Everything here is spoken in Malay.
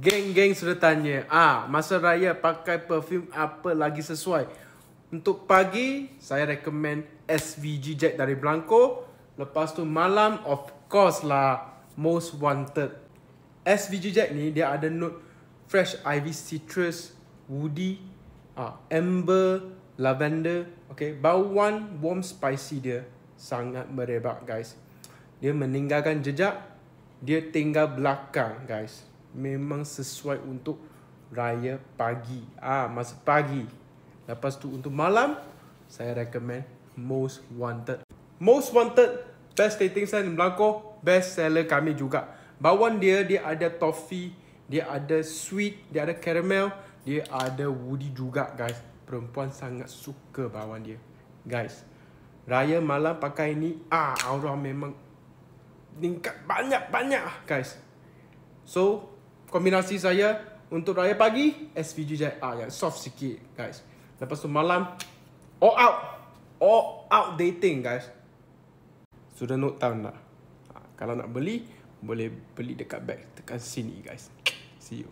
Geng-geng sudah tanya, masa raya pakai perfume apa lagi sesuai? Untuk pagi, saya recommend SVG Jack dari Blanco. Lepas tu malam, of course lah, Most Wanted. SVG Jack ni dia ada note fresh ivy citrus, woody, amber, lavender. Okay, bauan warm spicy dia sangat merebak guys. Dia meninggalkan jejak, dia tinggal belakang guys. Memang sesuai untuk raya pagi. Masa pagi. Lepas tu untuk malam, saya recommend Most Wanted. Most Wanted, best tasting scent Blanco, best seller kami juga. Bauan dia ada toffee, dia ada sweet, dia ada caramel, dia ada woody juga guys. Perempuan sangat suka bauan dia. Guys, raya malam pakai ni, aura memang tingkat banyak-banyak guys. So, kombinasi saya untuk raya pagi, SVG Jack, yang soft sikit guys. Lepas tu malam, all out dating guys. Sudah note down lah. Kalau nak beli, boleh beli dekat bag tekan sini guys. See you.